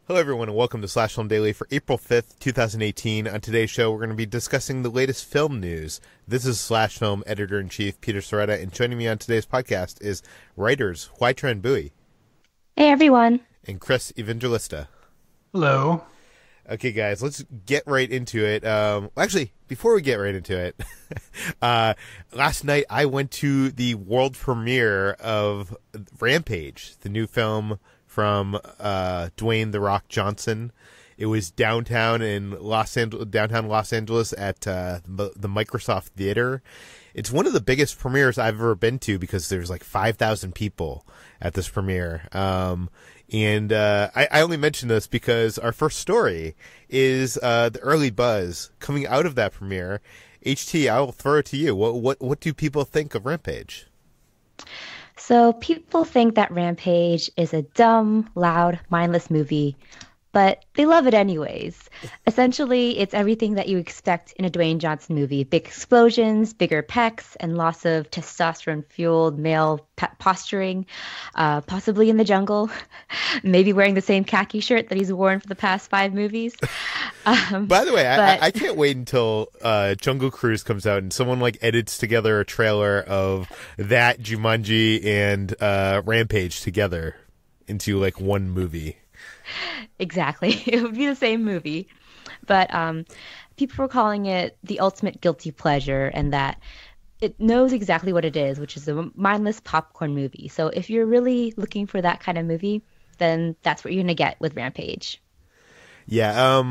Hello, everyone, and welcome to Slash Film Daily for April 5th, 2018. On today's show, we're going to be discussing the latest film news. This is Slash Film Editor-in-Chief Peter Sciretta, and joining me on today's podcast is writers Hoai-Tran. Hey, everyone. And Chris Evangelista. Hello. Okay, guys, let's get right into it. Actually, before we get right into it, last night I went to the world premiere of Rampage, the new film from Dwayne "The Rock" Johnson. It was downtown Los Angeles at the Microsoft Theater. It's one of the biggest premieres I've ever been to because there's like 5,000 people at this premiere. And I only mention this because our first story is the early buzz coming out of that premiere. HT, I will throw it to you. What do people think of Rampage? So people think that Rampage is a dumb, loud, mindless movie, but they love it anyways. Essentially, it's everything that you expect in a Dwayne Johnson movie. Big explosions, bigger pecs, and lots of testosterone-fueled male posturing, possibly in the jungle, maybe wearing the same khaki shirt that he's worn for the past 5 movies. By the way, I can't wait until Jungle Cruise comes out and someone like edits together a trailer of that, Jumanji, and Rampage together into like one movie. Exactly. It would be the same movie. But people were calling it the ultimate guilty pleasure, and that it knows exactly what it is, which is a mindless popcorn movie. So if you're really looking for that kind of movie, then that's what you're going to get with Rampage. Yeah,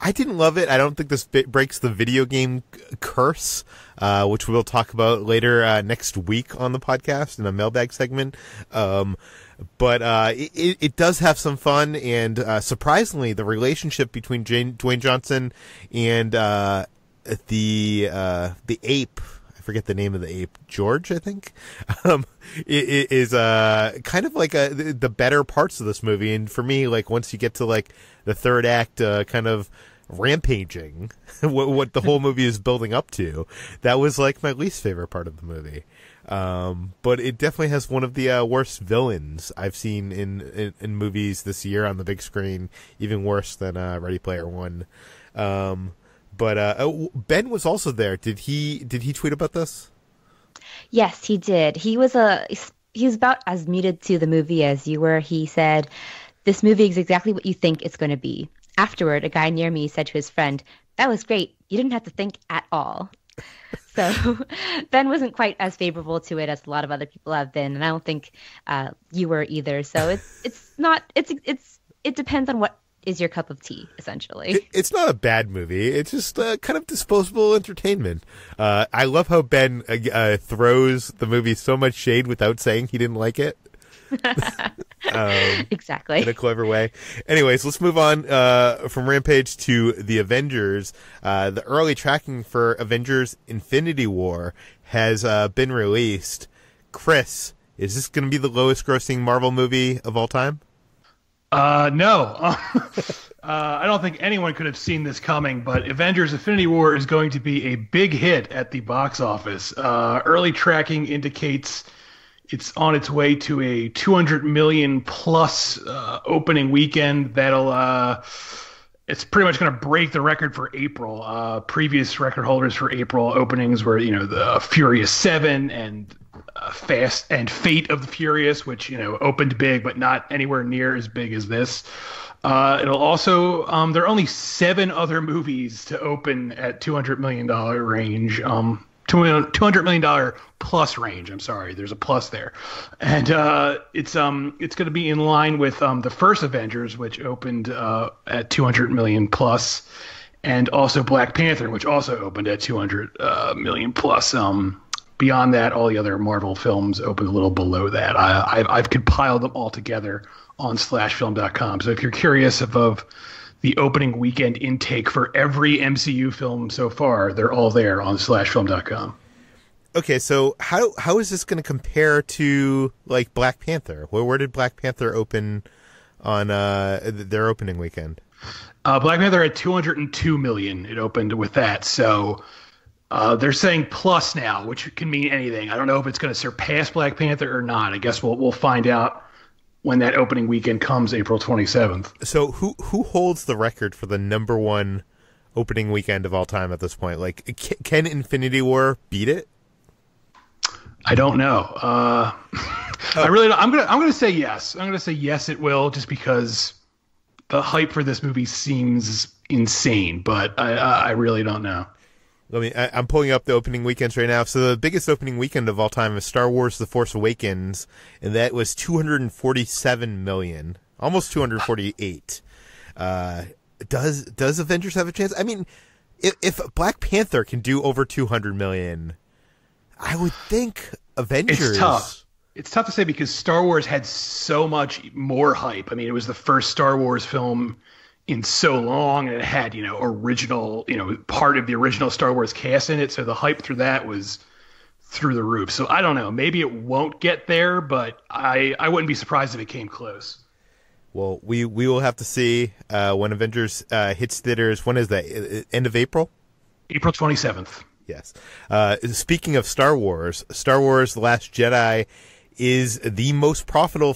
I didn't love it. I don't think this breaks the video game curse, which we'll talk about later next week on the podcast in a mailbag segment. But it does have some fun, and surprisingly, the relationship between Dwayne Johnson and the ape, I forget the name of the ape, George, I think, it is kind of like the better parts of this movie. And for me, like once you get to like the third act, kind of rampaging, what the whole movie is building up to, that was like my least favorite part of the movie. But it definitely has one of the worst villains I've seen in movies this year on the big screen, even worse than Ready Player One. But Ben was also there. Did he tweet about this? Yes, he did. He was about as muted to the movie as you were. He said, "This movie is exactly what you think it's going to be." Afterward, a guy near me said to his friend, "That was great. You didn't have to think at all." So Ben wasn't quite as favorable to it as a lot of other people have been, and I don't think you were either. So it depends on what is your cup of tea, essentially. It's not a bad movie. It's just kind of disposable entertainment. I love how Ben throws the movie so much shade without saying he didn't like it. Exactly. In a clever way. Anyways, let's move on from Rampage to the Avengers. The early tracking for Avengers Infinity War has been released. Chris, is this going to be the lowest grossing Marvel movie of all time? No. I don't think anyone could have seen this coming, but Avengers Infinity War is going to be a big hit at the box office. Early tracking indicates it's on its way to a 200 million plus opening weekend. It's pretty much going to break the record for April. Previous record holders for April openings were, the Furious 7 and Fast and Fate of the Furious, which, opened big, but not anywhere near as big as this. It'll also, there are only 7 other movies to open at $200 million range. $200 million plus range. I'm sorry, there's a plus there, and it's going to be in line with the first Avengers, which opened at 200 million plus, and also Black Panther, which also opened at 200 million plus. Beyond that, all the other Marvel films opened a little below that. I've compiled them all together on slashfilm.com. So if you're curious of the opening weekend intake for every MCU film so far, they're all there on slashfilm.com. Okay, so how is this going to compare to like Black Panther? Where did Black Panther open on their opening weekend? Black Panther had 202 million. It opened with that. So they're saying plus now, which can mean anything. I don't know if it's going to surpass Black Panther or not. I guess we'll find out when that opening weekend comes, April 27th. So who holds the record for the number one opening weekend of all time at this point? Like, can Infinity War beat it? I don't know. I really don't. I'm gonna say yes. I'm gonna say yes, it will, just because the hype for this movie seems insane. But I really don't know. I'm pulling up the opening weekends right now. So the biggest opening weekend of all time is Star Wars: The Force Awakens, and that was 247 million, almost 248. Does Avengers have a chance? I mean, if Black Panther can do over 200 million, I would think Avengers. It's tough. It's tough to say because Star Wars had so much more hype. I mean, it was the first Star Wars film in so long, and it had, original, part of the original Star Wars cast in it. So the hype through that was through the roof. So I don't know. Maybe it won't get there, but I wouldn't be surprised if it came close. Well, we will have to see when Avengers hits theaters. When is that? End of April? April 27th. Yes. Speaking of Star Wars, The Last Jedi is the most profitable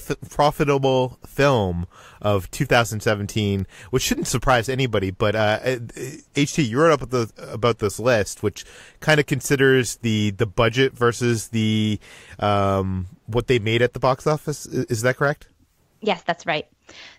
film of 2017, which shouldn't surprise anybody. But HT, you wrote up about this list, which kind of considers the budget versus the what they made at the box office. Is that correct? Yes, that's right.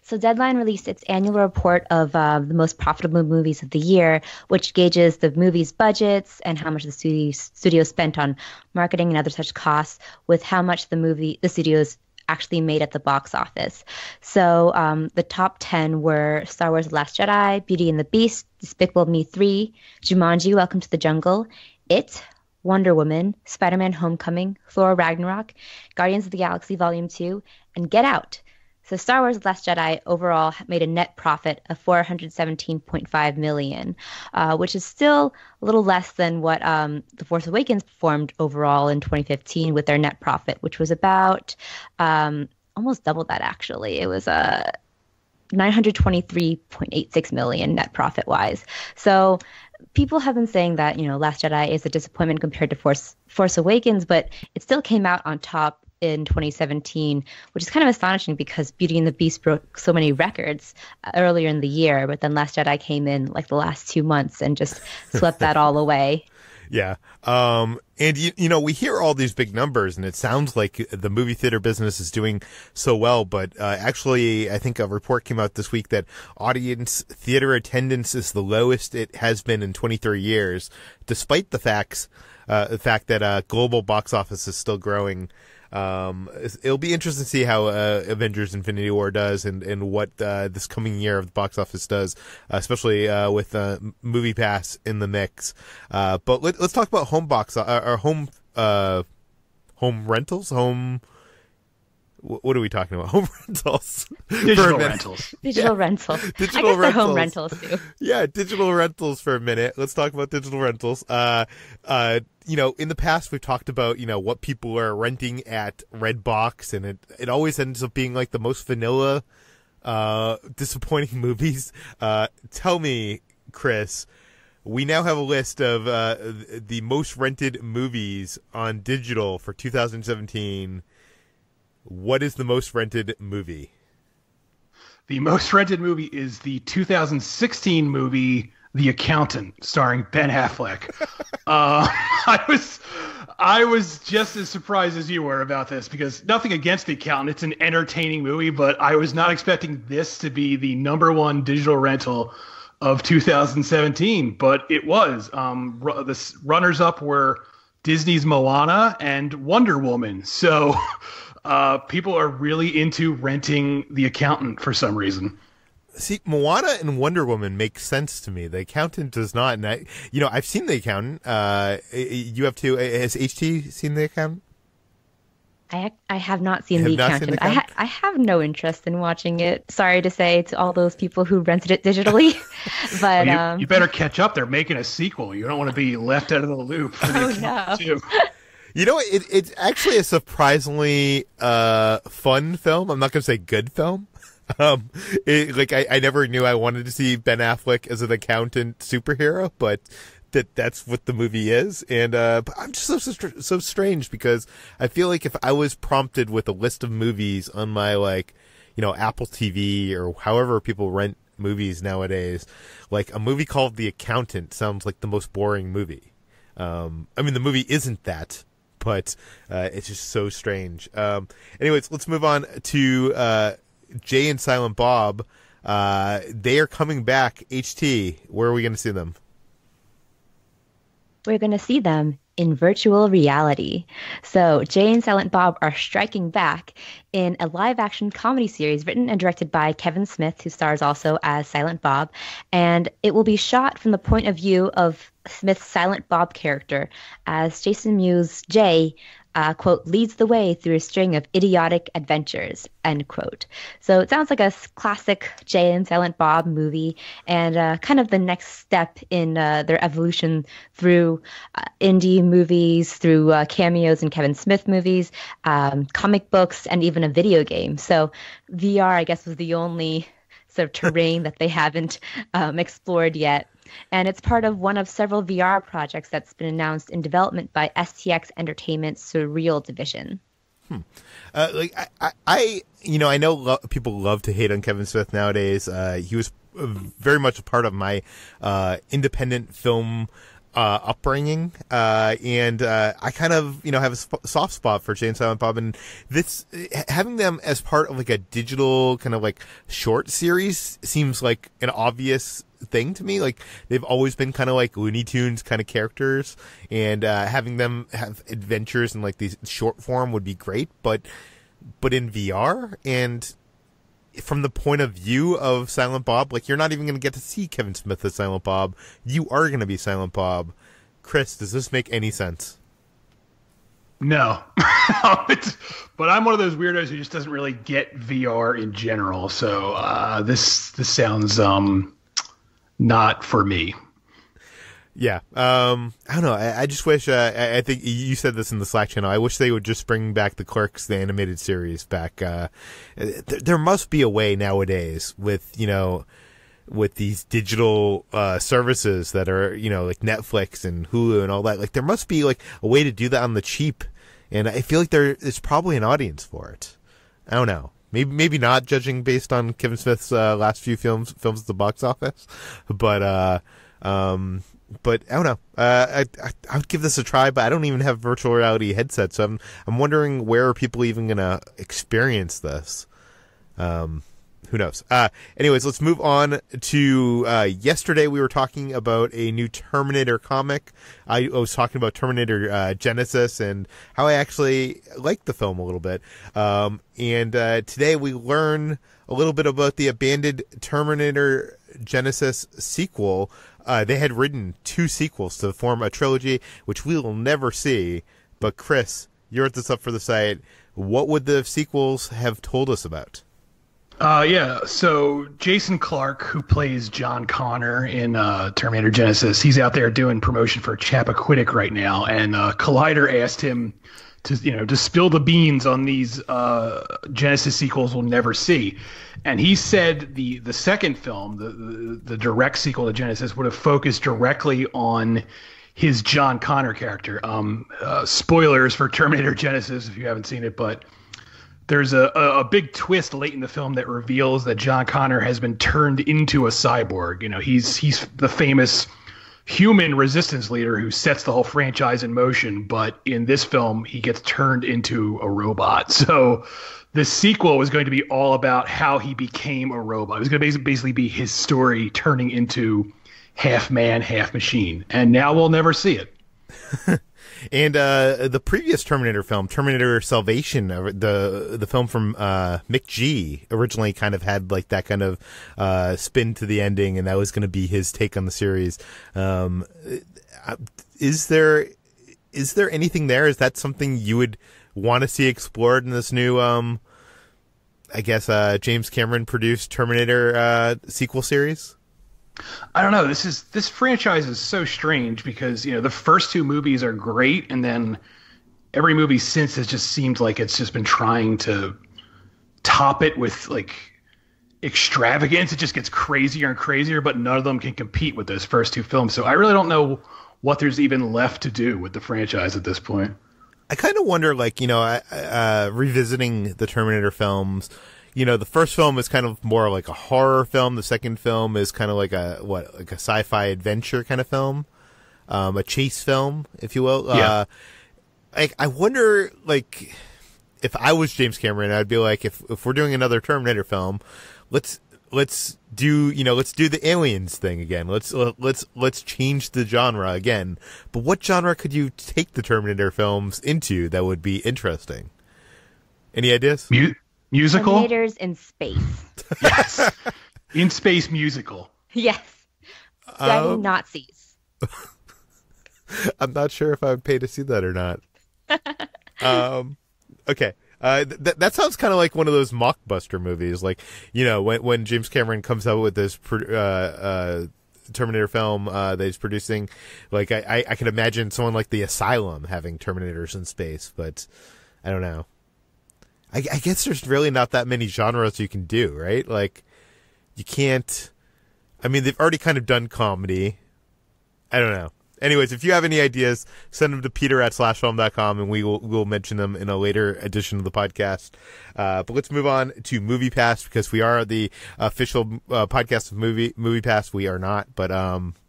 So Deadline released its annual report of the most profitable movies of the year, which gauges the movie's budgets and how much the studio spent on marketing and other such costs with how much the studios actually made at the box office. So the top 10 were Star Wars: The Last Jedi, Beauty and the Beast, Despicable Me 3, Jumanji: Welcome to the Jungle, It, Wonder Woman, Spider-Man: Homecoming, Thor: Ragnarok, Guardians of the Galaxy Volume 2, and Get Out. So Star Wars: The Last Jedi overall made a net profit of $417.5 million, which is still a little less than what The Force Awakens performed overall in 2015 with their net profit, which was about almost double that, actually. It was $923.86 million net profit-wise. So people have been saying that, Last Jedi is a disappointment compared to Force Awakens, but it still came out on top in 2017, which is kind of astonishing because Beauty and the Beast broke so many records earlier in the year, but then Last Jedi came in like the last 2 months and just swept that all away. Yeah. And, we hear all these big numbers, and it sounds like the movie theater business is doing so well. But actually, I think a report came out this week that audience theater attendance is the lowest it has been in 23 years, despite the fact that global box office is still growing. It'll be interesting to see how Avengers Infinity War does and what this coming year of the box office does, especially with MoviePass in the mix. But let's talk about home rentals. What are we talking about? Home rentals. Digital rentals. Digital rentals. Digital I guess rentals. home rentals too. Yeah, digital rentals for a minute. Let's talk about digital rentals. In the past we've talked about, what people are renting at Redbox, and it always ends up being like the most vanilla, disappointing movies. Tell me, Chris, we now have a list of the most rented movies on digital for 2017. What is the most rented movie? The most rented movie is the 2016 movie The Accountant, starring Ben Affleck. I was just as surprised as you were about this, because nothing against The Accountant. It's an entertaining movie, but I was not expecting this to be the number one digital rental of 2017, but it was. The runners-up were Disney's Moana and Wonder Woman. So people are really into renting The Accountant for some reason. See, Moana and Wonder Woman make sense to me. The Accountant does not. And I've seen The Accountant. You have too. Has HT seen The Accountant? I have not seen The Accountant. I have no interest in watching it. Sorry to say to all those people who rented it digitally, but you better catch up. They're making a sequel. You don't want to be left out of the loop for The Accountant too. It's actually a surprisingly fun film. I'm not going to say good film. I never knew I wanted to see Ben Affleck as an accountant superhero, but that's what the movie is. And but I'm just so strange, because I feel like if I was prompted with a list of movies on my, like, you know, Apple TV or however people rent movies nowadays, like a movie called The Accountant sounds like the most boring movie. I mean, the movie isn't that, but it's just so strange. Anyways, let's move on to Jay and Silent Bob. They are coming back. HT, where are we going to see them? We're going to see them in virtual reality. So Jay and Silent Bob are striking back in a live-action comedy series written and directed by Kevin Smith, who stars also as Silent Bob. And it will be shot from the point of view of Smith's Silent Bob character, as Jason Mewes' Jay, quote, leads the way through a string of idiotic adventures, end quote. So it sounds like a classic Jay and Silent Bob movie, and kind of the next step in their evolution through indie movies, through cameos in Kevin Smith movies, comic books, and even a video game. So VR, I guess, was the only sort of terrain that they haven't explored yet. And it's part of one of several VR projects that's been announced in development by STX Entertainment's Surreal division. Like I I know people love to hate on Kevin Smith nowadays. He was very much a part of my independent film upbringing, and I kind of have a soft spot for Jay and Silent Bob, and this having them as part of like a digital kind of like short series seems like an obvious thing to me. Like, they've always been kind of like Looney Tunes kind of characters, and having them have adventures in like these short form would be great, but in VR and from the point of view of Silent Bob, like, you're not even going to get to see Kevin Smith as Silent Bob. You are going to be Silent Bob. Chris, does this make any sense? No. But I'm one of those weirdos who just doesn't really get VR in general. So this sounds not for me. Yeah. I don't know. I just wish, I think you said this in the Slack channel, I wish they would just bring back the Clerks, the animated series back. There must be a way nowadays with, with these digital services that are, like Netflix and Hulu and all that. Like, there must be like a way to do that on the cheap. And I feel like there's probably an audience for it. I don't know. Maybe not, judging based on Kevin Smith's last few films at the box office. But I don't know. I would give this a try, but I don't even have virtual reality headsets, so I'm wondering where are people even gonna experience this. Who knows? Anyways, let's move on to yesterday. We were talking about a new Terminator comic. I was talking about Terminator Genisys and how I actually liked the film a little bit. And today we learn a little bit about the abandoned Terminator Genisys sequel. They had written 2 sequels to form a trilogy, which we will never see. But Chris, you wrote this up for the site. What would the sequels have told us about? Yeah, so Jason Clarke, who plays John Connor in Terminator Genisys, he's out there doing promotion for Chappaquiddick right now, and Collider asked him to spill the beans on these Genisys sequels we'll never see. And he said the second film, the direct sequel to Genisys, would have focused directly on his John Connor character. Spoilers for Terminator Genisys if you haven't seen it, but there's a big twist late in the film that reveals that John Connor has been turned into a cyborg. He's the famous human resistance leader who sets the whole franchise in motion, but in this film he gets turned into a robot. So the sequel was going to be all about how he became a robot. It was going to basically be his story turning into half man, half machine, and now we'll never see it. And the previous Terminator film, Terminator Salvation, the film from Mick G, originally kind of had like that kind of spin to the ending, and that was going to be his take on the series. Is there anything there? Is that something you would want to see explored in this new, I guess, James Cameron produced Terminator sequel series? I don't know. This franchise is so strange because, the first 2 movies are great, and then every movie since has just seemed like it's just been trying to top it with like extravagance. It just gets crazier and crazier, but none of them can compete with those first 2 films. So I really don't know what there's even left to do with the franchise at this point. I kind of wonder, like, revisiting the Terminator films, the first film is kind of more like a horror film. The second film is kind of like a sci-fi adventure kind of film, a chase film, if you will. Yeah. I wonder, like, if I was James Cameron, I'd be like, if we're doing another Terminator film, let's do the aliens thing again. Let's change the genre again. But what genre could you take the Terminator films into that would be interesting? Any ideas? Musical? Terminators in space. Yes. In space musical. Yes. Fighting Nazis. I'm not sure if I would pay to see that or not. Okay. That sounds kind of like one of those mockbuster movies, like, when James Cameron comes out with this Terminator film that he's producing. Like, I can imagine someone like The Asylum having Terminators in space, but I don't know. I guess there's really not that many genres you can do, right? Like, you can't. I mean, they've already kind of done comedy. I don't know. Anyways, if you have any ideas, send them to peter@slashfilm.com, and we'll mention them in a later edition of the podcast. But let's move on to MoviePass, because we are the official podcast of MoviePass. We are not, but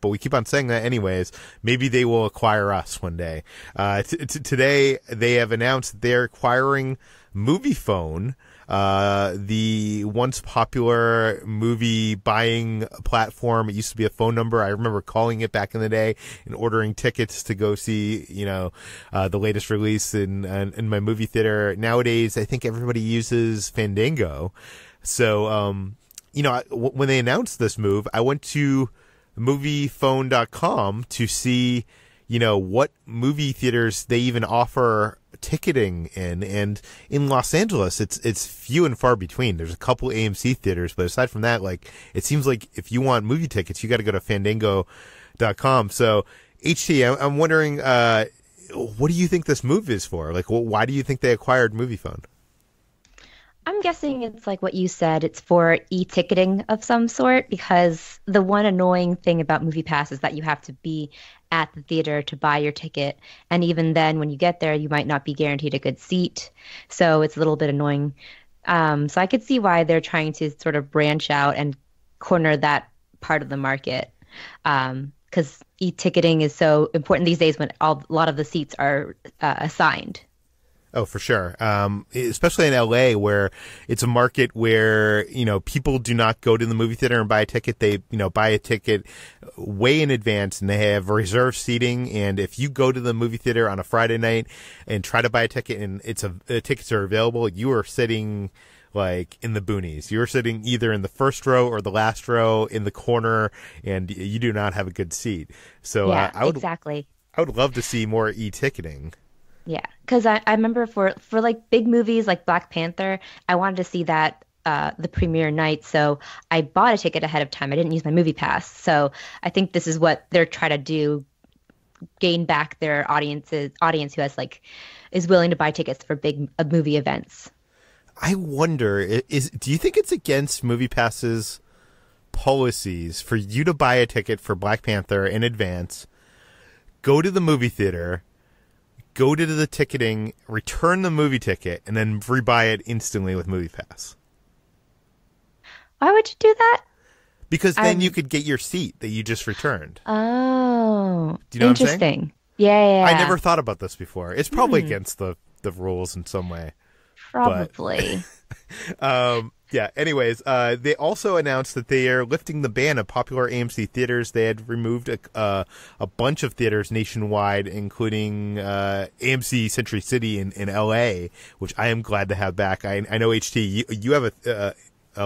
we keep on saying that anyways. Maybe they will acquire us one day. Today, they have announced that they're acquiring MoviePhone, the once popular movie buying platform. It used to be a phone number. I remember calling it back in the day and ordering tickets to go see, the latest release in my movie theater. Nowadays, I think everybody uses Fandango. So, when they announced this move, I went to moviephone.com to see, what movie theaters they even offer ticketing in, and in Los Angeles it's few and far between. There's a couple AMC theaters, but aside from that, like, it seems like if you want movie tickets, you got to go to fandango.com. So HT, I'm wondering, what do you think this move is for? Like, why do you think they acquired MoviePhone? I'm guessing it's like what you said. It's for e-ticketing of some sort, because the one annoying thing about MoviePass is that you have to be at the theater to buy your ticket. And even then, when you get there, you might not be guaranteed a good seat. So it's a little bit annoying. So I could see why they're trying to sort of branch out and corner that part of the market. Because e-ticketing is so important these days when a lot of the seats are assigned. Oh, for sure. Especially in LA, where it's a market where, people do not go to the movie theater and buy a ticket. They, buy a ticket way in advance, and they have reserved seating. And if you go to the movie theater on a Friday night and try to buy a ticket and tickets are available, you are sitting like in the boonies. You're sitting either in the first row or the last row in the corner, and you do not have a good seat. So yeah, exactly. I would love to see more e-ticketing. Yeah, because I remember for like big movies like Black Panther, I wanted to see that the premiere night, so I bought a ticket ahead of time. I didn't use my MoviePass, so I think this is what they're trying to do: gain back their audience who is willing to buy tickets for big movie events. I wonder, do you think it's against MoviePass's policies for you to buy a ticket for Black Panther in advance, go to the movie theater, go to the ticketing, return the movie ticket, and then rebuy it instantly with MoviePass? Why would you do that? Because then you could get your seat that you just returned. Oh, do you know interesting. What I'm saying? Yeah. I never thought about this before. It's probably against the rules in some way. Probably. Yeah, anyways, they also announced that they are lifting the ban of popular AMC theaters. They had removed a bunch of theaters nationwide, including AMC Century City in LA, which I am glad to have back. I know, HT, you have a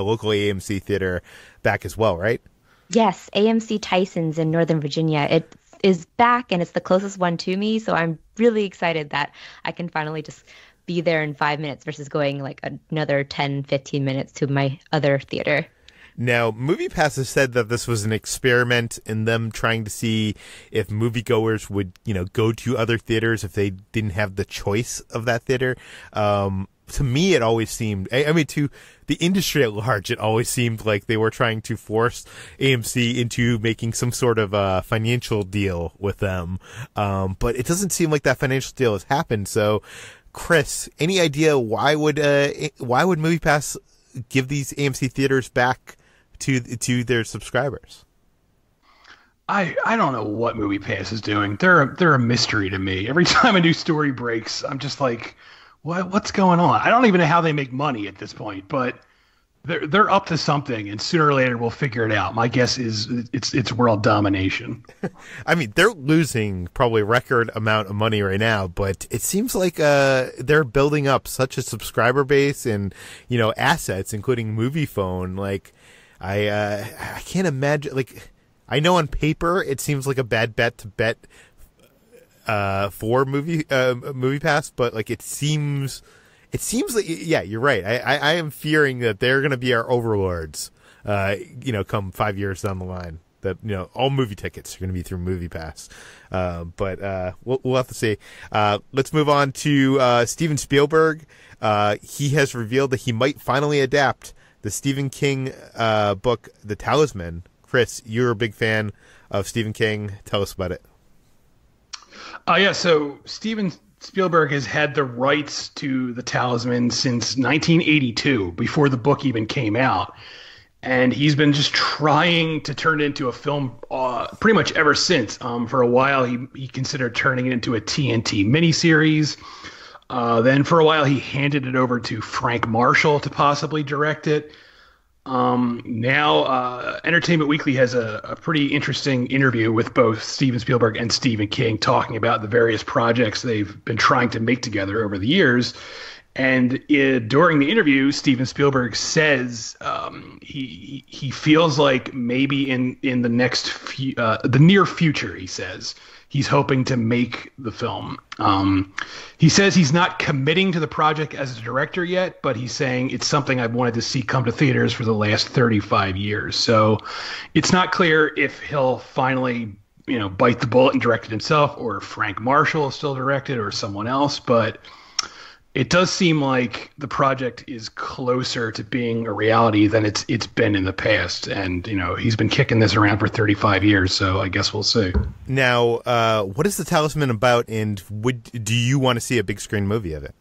local AMC theater back as well, right? Yes, AMC Tyson's in Northern Virginia. It is back, and it's the closest one to me, so I'm really excited that I can finally just be there in 5 minutes versus going like another 10, 15 minutes to my other theater. Now, MoviePass has said that this was an experiment in them trying to see if moviegoers would, go to other theaters if they didn't have the choice of that theater. So to me, it always seemed, I mean, to the industry at large, it always seemed like they were trying to force AMC into making some sort of financial deal with them. But it doesn't seem like that financial deal has happened. So, Chris, any idea why would MoviePass give these AMC theaters back to their subscribers? I don't know what MoviePass is doing. They're a mystery to me. Every time a new story breaks, I'm just like, what's going on? I don't even know how they make money at this point, but they're up to something, and sooner or later we'll figure it out. My guess is it's world domination. I mean, they're losing probably a record amount of money right now, but it seems like they're building up such a subscriber base and, you know, assets, including MoviePhone. Like, I can't imagine. Like, I know on paper it seems like a bad bet to bet for MoviePass, but like it seems like, yeah, you're right. I am fearing that they're going to be our overlords. You know, come 5 years down the line, that, you know, all movie tickets are going to be through MoviePass. But we'll have to see. Let's move on to Steven Spielberg. He has revealed that he might finally adapt the Stephen King book, The Talisman. Chris, you're a big fan of Stephen King. Tell us about it. Yeah, so Steven Spielberg has had the rights to The Talisman since 1982, before the book even came out. And he's been just trying to turn it into a film pretty much ever since. For a while, he considered turning it into a TNT miniseries. Then for a while, he handed it over to Frank Marshall to possibly direct it. Now, Entertainment Weekly has a pretty interesting interview with both Steven Spielberg and Stephen King, talking about the various projects they've been trying to make together over the years. And during the interview, Steven Spielberg says he feels like maybe in the the near future, he says, he's hoping to make the film. He says he's not committing to the project as a director yet, but he's saying it's something I've wanted to see come to theaters for the last 35 years. So it's not clear if he'll finally, you know, bite the bullet and direct it himself, or Frank Marshall will still direct it, or someone else. But it does seem like the project is closer to being a reality than it's been in the past. And, you know, he's been kicking this around for 35 years, so I guess we'll see. Now, what is The Talisman about, and do you want to see a big screen movie of it?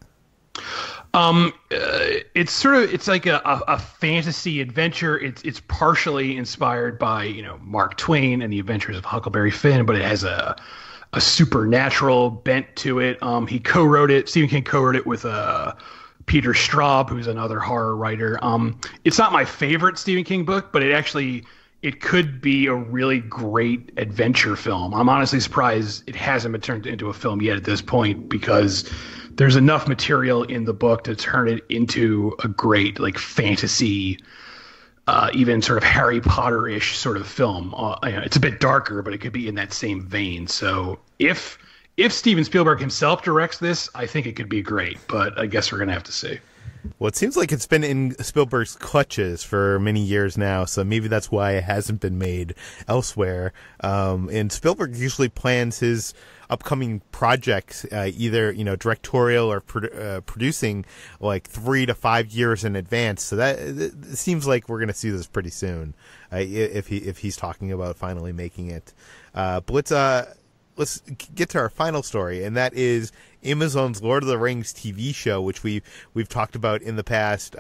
It's like a fantasy adventure. It's partially inspired by, you know, Mark Twain and the Adventures of Huckleberry Finn, but it has a supernatural bent to it. He co-wrote it. Stephen King co-wrote it with Peter Straub, who's another horror writer. It's not my favorite Stephen King book, but it could be a really great adventure film. I'm honestly surprised it hasn't been turned into a film yet at this point, because there's enough material in the book to turn it into a great, like, fantasy, even sort of Harry Potter-ish sort of film. You know, it's a bit darker, but it could be in that same vein. So if Steven Spielberg himself directs this, I think it could be great, but I guess we're going to have to see. Well, it seems like it's been in Spielberg's clutches for many years now, so maybe that's why it hasn't been made elsewhere. And Spielberg usually plans his upcoming projects, either, you know, directorial or producing, like 3 to 5 years in advance. So that it seems like we're going to see this pretty soon, if he's talking about finally making it. But let's get to our final story, and that is Amazon's Lord of the Rings TV show, which we've talked about in the past.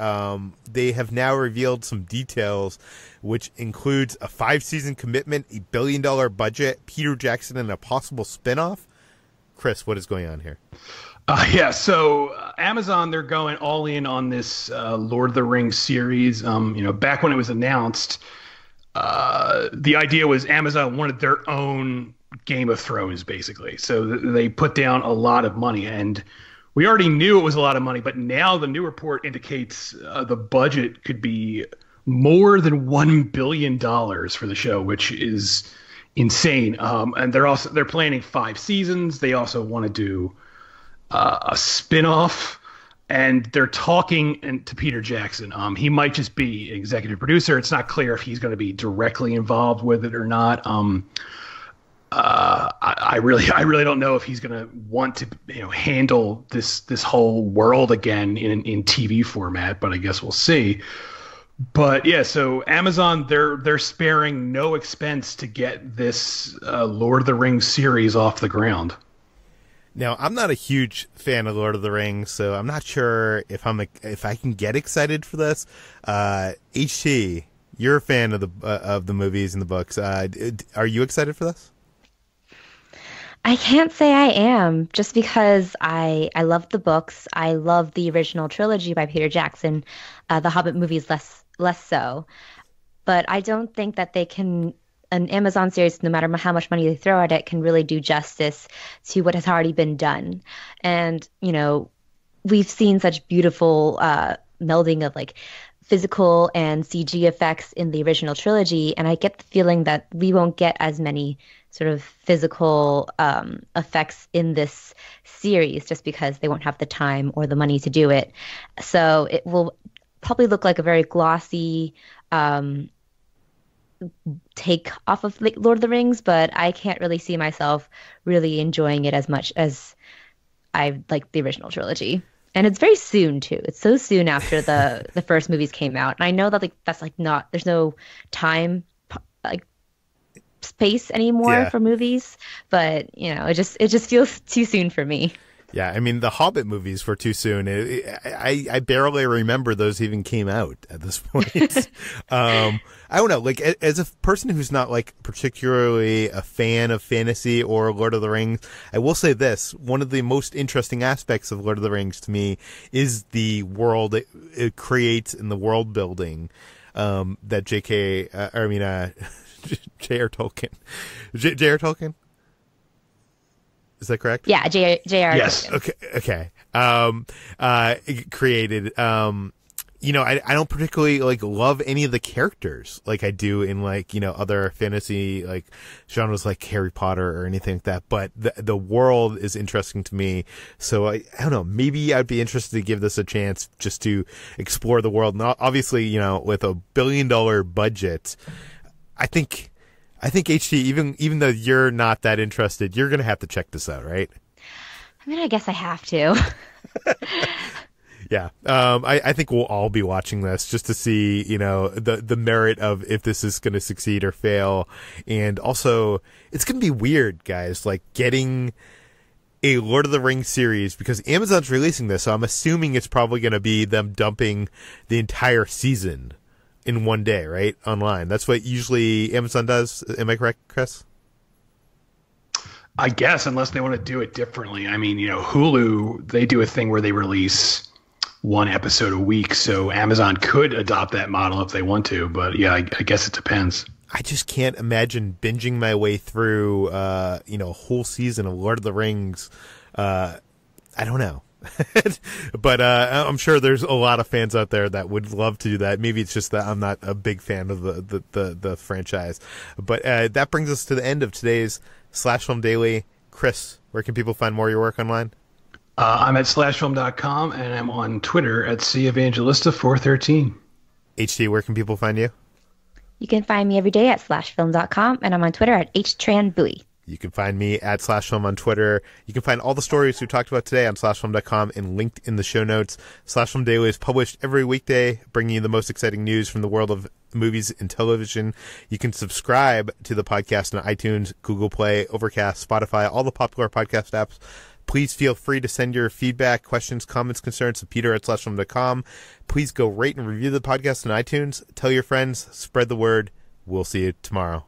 They have now revealed some details, which includes a 5-season commitment, $1 billion budget, Peter Jackson, and a possible spinoff. Chris, what is going on here? Yeah, so Amazon, they're going all in on this Lord of the Rings series. You know, back when it was announced, the idea was Amazon wanted their own Game of Thrones, basically. So they put down a lot of money, and we already knew it was a lot of money, but now the new report indicates the budget could be more than $1 billion for the show, which is insane. And they're planning 5 seasons. They also want to do a spin-off, and they're talking to Peter Jackson. He might just be an executive producer. It's not clear if he's going to be directly involved with it or not. I really don't know if he's going to want to handle this whole world again in TV format, but I guess we'll see. But yeah, so Amazon, they're sparing no expense to get this Lord of the Rings series off the ground. Now, I'm not a huge fan of Lord of the Rings, so I'm not sure if I can get excited for this. HT, you're a fan of the movies and the books. Are you excited for this? I can't say I am, just because I love the books. I love the original trilogy by Peter Jackson. The Hobbit movies less so. But I don't think that an Amazon series, no matter how much money they throw at it, can really do justice to what has already been done. And, we've seen such beautiful melding of like physical and CG effects in the original trilogy. And I get the feeling that we won't get as many sort of physical effects in this series just because they won't have the time or the money to do it. So it will probably look like a very glossy take off of Lord of the Rings, but I can't really see myself really enjoying it as much as I like the original trilogy. And it's very soon too. It's so soon after the first movies came out. And I know that that's not, there's no time space anymore for movies, but it just feels too soon for me. Yeah, I mean, the Hobbit movies were too soon. I barely remember those even came out at this point. I don't know. Like, as a person who's not, like, particularly a fan of fantasy or Lord of the Rings, I will say this. One of the most interesting aspects of Lord of the Rings to me is the world it creates and the world building that J.R. Tolkien. J.R. Tolkien? Is that correct? Yeah, J.R. Yes. Okay. Created. I don't particularly love any of the characters like I do in other fantasy genres like Harry Potter or anything like that. But the world is interesting to me. So I don't know. Maybe I'd be interested to give this a chance just to explore the world. And obviously, with $1 billion budget, I think HT, even though you're not that interested, you're going to have to check this out, right? I mean, I guess I have to. Yeah. I think we'll all be watching this just to see, the merit of if this is going to succeed or fail. And also, it's going to be weird, guys, getting a Lord of the Rings series, because Amazon's releasing this, so I'm assuming it's probably going to be them dumping the entire season in one day, right? Online. That's what usually Amazon does. Am I correct, Chris? I guess, unless they want to do it differently. I mean, Hulu, they do a thing where they release one episode a week, so Amazon could adopt that model if they want to, but yeah, I guess it depends. I just can't imagine binging my way through, a whole season of Lord of the Rings. I don't know. But I'm sure there's a lot of fans out there that would love to do that. Maybe it's just that I'm not a big fan of the franchise. But that brings us to the end of today's Slash Film Daily. Chris, where can people find more of your work online? I'm at slashfilm.com, and I'm on Twitter at Evangelista413. HT, where can people find you? You can find me every day at slashfilm.com, and I'm on Twitter at HTranBuoy. You can find me at SlashFilm on Twitter. You can find all the stories we talked about today on SlashFilm.com and linked in the show notes. SlashFilm Daily is published every weekday, bringing you the most exciting news from the world of movies and television. You can subscribe to the podcast on iTunes, Google Play, Overcast, Spotify, all the popular podcast apps. Please feel free to send your feedback, questions, comments, concerns to Peter at slashfilm.com. Please go rate and review the podcast on iTunes. Tell your friends. Spread the word. We'll see you tomorrow.